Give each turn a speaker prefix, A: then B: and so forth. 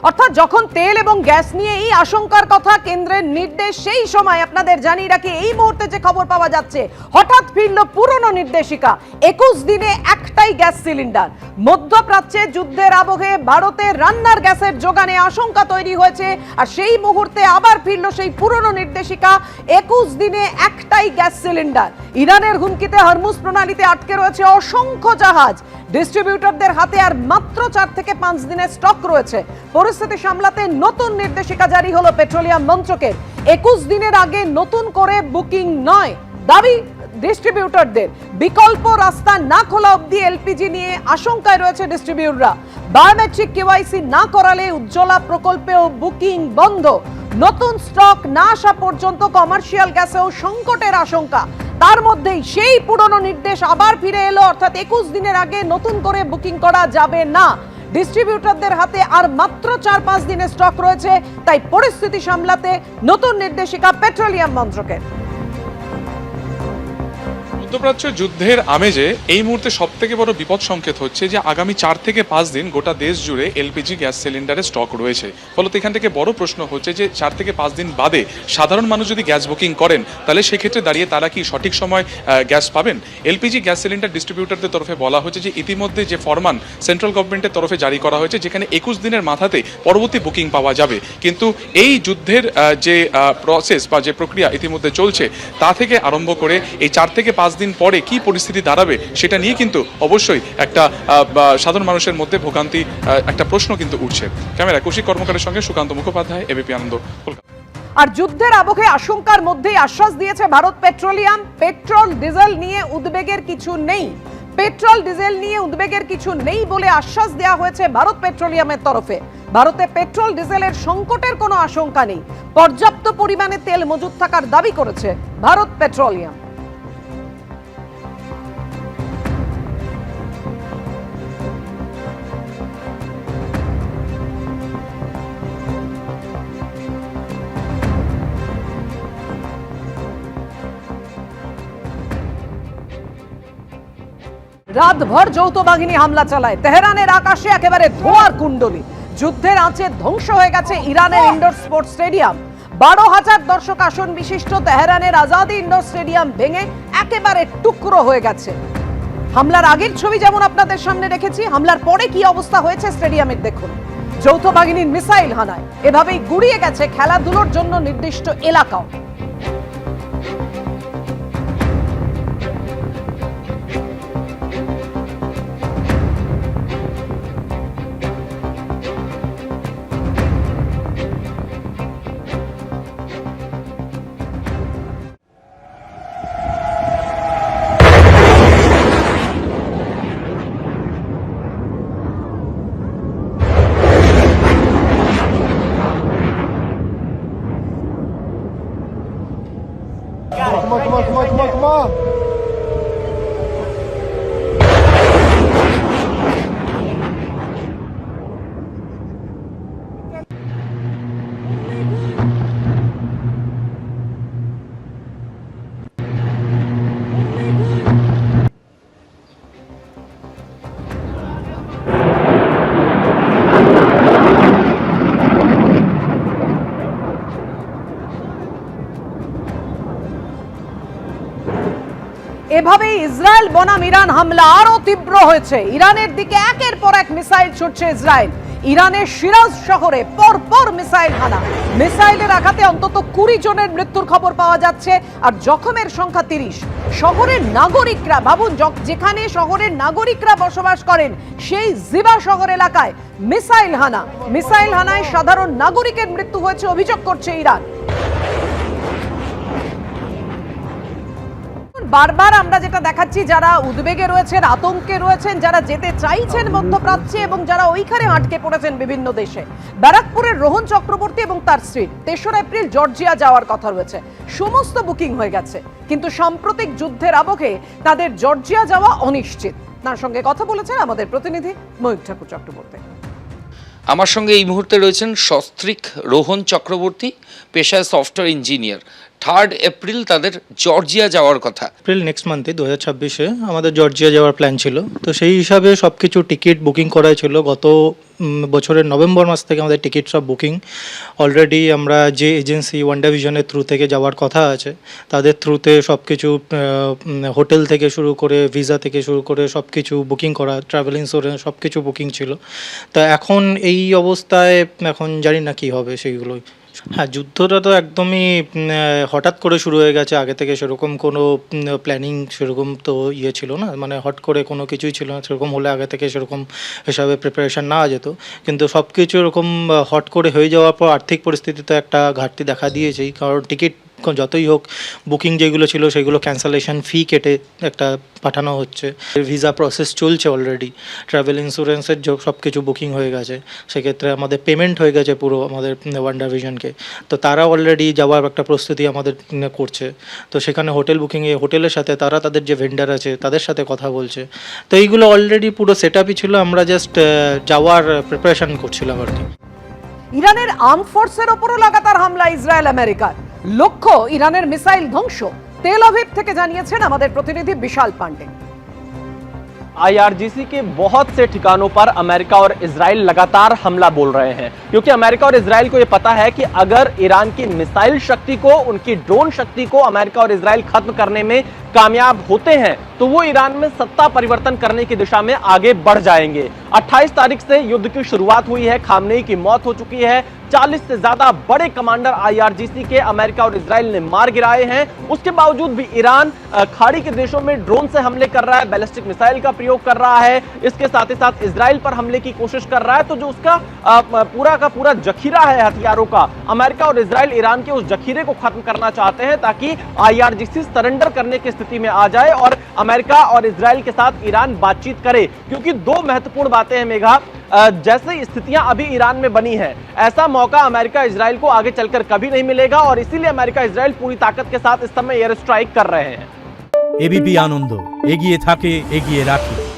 A: অর্থাৎ যখন তেল এবং গ্যাস নিয়ে এই আশঙ্কার কথা কেন্দ্রের নির্দেশ, সেই সময় আপনাদের জানিয়ে রাখি এই মুহূর্তে যে খবর পাওয়া যাচ্ছে, হঠাৎ ফিরল পুরনো নির্দেশিকা। 21 দিনে একটাই গ্যাস সিলিন্ডার। মধ্যপ্রাচ্যে যুদ্ধের আবহে ভারতের রান্নার গ্যাসের যোগানে আশঙ্কা তৈরি হয়েছে, আর সেই মুহূর্তে আবার ফিরল সেই পুরনো নির্দেশিকা। 21 দিনে একটাই গ্যাস সিলিন্ডার। ইরানের হুমকিতে হরমুজ প্রণালীতে আটকে রয়েছে অসংখ্য জাহাজ। ডিস্ট্রিবিউটরদের হাতে আর মাত্র 4 থেকে 5 দিনের স্টক রয়েছে। পরিস্থিতি সামলাতে নতুন নির্দেশিকা জারি হলো পেট্রোলিয়াম মন্ত্রকের। 21 দিনের আগে নতুন করে বুকিং নয়, দাবি ডিস্ট্রিবিউটরদের। বিকল্প রাস্তা না খোলা অবধি এলপিজি নিয়ে আশঙ্কায় রয়েছে ডিস্ট্রিবিউটররা। বায়োমেট্রিক কেওয়াইসি না করালে উজ্জ্বলা প্রকল্পেও বুকিং বন্ধ। নতুন স্টক না আসা পর্যন্ত কমার্শিয়াল গ্যাসেও সংকটের আশঙ্কা। তার মধ্যেই সেই পুরনো নির্দেশ আবার ফিরে এলো, অর্থাৎ 21 দিনের আগে নতুন করে বুকিং করা যাবে না। ডিস্ট্রিবিউটরদের হাতে আর মাত্র 4-5 দিনের স্টক রয়েছে, তাই পরিস্থিতি সামলাতে নতুন নির্দেশিকা পেট্রোলিয়াম মন্ত্রকের।
B: মধ্যপ্রাচ্য যুদ্ধের আমেজে এই মুহূর্তে সব থেকে বড় বিপদ সংকেত হচ্ছে যে আগামী 4 থেকে 5 দিন গোটা দেশ জুড়ে এলপিজি গ্যাস সিলিন্ডারের স্টক রয়েছে। ফলত এখান থেকে বড় প্রশ্ন হচ্ছে যে 4 থেকে 5 দিন বাদে সাধারণ মানুষ যদি গ্যাস বুকিং করেন, তাহলে সেক্ষেত্রে দাঁড়িয়ে তারা কি সঠিক সময় গ্যাস পাবেন? এলপিজি গ্যাস সিলিন্ডার ডিস্ট্রিবিউটরদের তরফে বলা হয়েছে যে ইতিমধ্যে যে ফরমান সেন্ট্রাল গভর্নমেন্টের তরফে জারি করা হয়েছে, যেখানে 21 দিনের মাথাতে পরবর্তী বুকিং পাওয়া যাবে। কিন্তু এই যুদ্ধের যে প্রসেস বা যে প্রক্রিয়া ইতিমধ্যে চলছে, তা থেকে আরম্ভ করে এই 4 থেকে 5 দিন পরে কি পরিস্থিতি দাঁড়াবে সেটা নিয়ে কিন্তু অবশ্যই একটা সাধারণ মানুষের মধ্যে ভোগান্তি, একটা প্রশ্ন কিন্তু উঠছে। ক্যামেরা কৌশিক কর্মকারের সঙ্গে সুকান্ত মুখোপাধ্যায়, এবিপি আনন্দ, কলকাতা।
A: আর যুদ্ধের আবহে আশঙ্কার মধ্যেই আশ্বাস দিয়েছে ভারত পেট্রোলিয়াম। পেট্রোল ডিজেল নিয়ে উদ্বেগের কিছু নেই। পেট্রোল ডিজেল নিয়ে উদ্বেগের কিছু নেই বলে আশ্বাস দেওয়া হয়েছে ভারত পেট্রোলিয়ামের তরফে। ভারতে পেট্রোল ডিজেলের সংকটের কোনো আশঙ্কা নেই। পর্যাপ্ত পরিমাণে তেল মজুত থাকার দাবি করেছে ভারত পেট্রোলিয়াম। রাতভর যৌথ বাহিনী হামলা চালায়। তেহরানের আকাশে একেবারে ধোঁয়ার কুণ্ডলী। যুদ্ধের আঁচে ধ্বংস হয়ে গেছে ইরানের ইনডোর স্পোর্টস স্টেডিয়াম। 12,000 দর্শক আসন বিশিষ্ট তেহরানের আজাদি ইনডোর স্টেডিয়াম ভেঙে একেবারে টুকরো হয়ে গেছে। হামলার আগের ছবি যেমন আপনাদের সামনে রেখেছি, হামলার পরে কি অবস্থা হয়েছে স্টেডিয়ামের দেখুন। যৌথ বাহিনীর মিসাইল হানায় এভাবেই গুড়িয়ে গেছে খেলাধুলোর জন্য নির্দিষ্ট এলাকাও।
C: Come on.
A: এভাবেই ইসরায়েল বনাম ইরান হামলা আরো তীব্র হয়েছে। ইরানের দিকে একের পর এক মিসাইল ছুটছে ইসরায়েল। ইরানের সিরাজ শহরে পরপর মিসাইল হানা। মিসাইলের আঘাতে অন্তত 20 জনের মৃত্যুর খবর পাওয়া যাচ্ছে, আর জখমের সংখ্যা 30। শহরের নাগরিকরা, ভাবুন, যেখানে শহরের নাগরিকরা বসবাস করেন সেই জিবা শহর এলাকায় মিসাইল হানা। মিসাইল হানায় সাধারণ নাগরিকের মৃত্যু হয়েছে অভিযোগ করছে ইরান। বারবার আমরা যেটা দেখাচ্ছি, যারা উদ্বেগে রয়েছেন, আতঙ্কে রয়েছেন, যারা যেতে চাইছেন মধ্যপ্রাচ্যে এবং যারা ওইখানে আটকে পড়েছেন বিভিন্ন দেশে। ব্যারাকপুরের রোহন চক্রবর্তী এবং তার স্ত্রীর 3রা এপ্রিল জর্জিয়া যাওয়ার কথা রয়েছে। সমস্ত বুকিং হয়ে গেছে, কিন্তু সাম্প্রতিক যুদ্ধের আবহে তাদের জর্জিয়া যাওয়া অনিশ্চিত। তার সঙ্গে কথা বলেছেন আমাদের প্রতিনিধি ময়ূর ঠাকুর চক্রবর্তী।
D: আমার সঙ্গে এই মুহূর্তে রয়েছেন সস্ত্রীক রোহন চক্রবর্তী, পেশায় সফটওয়্যার ইঞ্জিনিয়ার। 3 এপ্রিল তাদের জর্জিয়া যাওয়ার কথা।
E: এপ্রিল নেক্সট মান্থে 2026-এ আমাদের জর্জিয়া যাওয়ার প্ল্যান ছিল। তো সেই হিসাবে সব কিছু টিকিট বুকিং করা ছিল গত
C: বছরের নভেম্বর মাস থেকে আমাদের টিকিট সব বুকিং অলরেডি। আমরা যে এজেন্সি ওয়ান্ডাভিশনের থ্রু থেকে যাওয়ার কথা আছে তাদের থ্রুতে সব কিছু হোটেল থেকে শুরু করে ভিসা থেকে শুরু করে সব কিছু বুকিং করা, ট্রাভেল ইন্স্যুরেন্স সব কিছু বুকিং ছিল। তা এখন এই অবস্থায় এখন জানি না কী হবে সেইগুলোই। হ্যাঁ, যুদ্ধটা তো একদমই হঠাৎ করে শুরু হয়ে গেছে, আগে থেকে সেরকম কোনো প্ল্যানিং সেরকম তো ছিল না, মানে হট করে কোনো কিছুই ছিল না। সেরকম হলে আগে থেকে সেরকম হিসাবে প্রিপারেশান নেওয়া যেত, কিন্তু সব কিছু এরকম হট করে হয়ে যাওয়ার পর আর্থিক পরিস্থিতিতে একটা ঘাটতি দেখা দিয়েছেই। কারণ টিকিট যতই হোক বুকিং যেগুলো ছিল সেগুলো ক্যান্সেলেশন ফি কেটে একটা পাঠানো হচ্ছে। ভিসা প্রসেস চলছে অলরেডি, ট্রাভেল ইন্স্যুরেন্সের সব কিছু বুকিং হয়ে গেছে, সেক্ষেত্রে আমাদের পেমেন্ট হয়ে গেছে পুরো আমাদের ওয়ান্ডারভিশনকে। তো তারা অলরেডি যাওয়ার একটা প্রস্তুতি আমাদের করছে। তো সেখানে হোটেল বুকিংয়ে হোটেলের সাথে তারা তাদের যে ভেন্ডার আছে তাদের সাথে কথা বলছে। তো এইগুলো অলরেডি পুরো সেট আপই ছিল, আমরা জাস্ট যাওয়ার প্রিপারেশান করছিলাম আর কি।
A: ইরানের আর্ম ফোর্সের ওপরও লাগাতার হামলা ইসরায়েল আমেরিকার, লক্ষ্য ইরানের মিসাইল ধ্বংস। তেল আভিভ থেকে জানিয়েছেন আমাদের প্রতিনিধি বিশাল পান্ডে।
E: आईआरजीसी के बहुत से ठिकानों पर अमेरिका और इजराइल लगातार हमला बोल रहे हैं, क्योंकि अमेरिका और इजराइल को यह पता है कि अगर ईरान की मिसाइल शक्ति को, उनकी ड्रोन शक्ति को अमेरिका और इजराइल खत्म करने में कामयाब होते हैं तो वो ईरान में सत्ता परिवर्तन करने की दिशा में आगे बढ़ जाएंगे। 28 तारीख से युद्ध की शुरुआत हुई है, खामनेई की मौत हो चुकी है, 40 से ज्यादा बड़े कमांडर आईआरजीसी के अमेरिका और इजराइल ने मार गिराए हैं। उसके बावजूद भी ईरान खाड़ी के देशों में ड्रोन से हमले कर रहा है, बैलिस्टिक मिसाइल का प्रयोग कर रहा है, इसके साथ ही साथ इजराइल पर हमले की कोशिश कर रहा है। तो जो उसका पूरा का पूरा जखीरा है हथियारों का, अमेरिका और इजराइल ईरान के उस जखीरे को खत्म करना चाहते हैं ताकि आईआरजीसी सरेंडर करने की स्थिति में आ जाए और अमेरिका और इजराइल के साथ ईरान बातचीत करे। क्योंकि दो महत्वपूर्ण बातें हैं मेघा, जैसे स्थितियां अभी ईरान में बनी है, ऐसा मौका अमेरिका इजराइल को आगे चलकर कभी नहीं मिलेगा और इसीलिए अमेरिका इजराइल पूरी ताकत के साथ इस समय एयर स्ट्राइक कर रहे हैं।
F: एबीपी आनंद एगिए थाके एगिए राखे।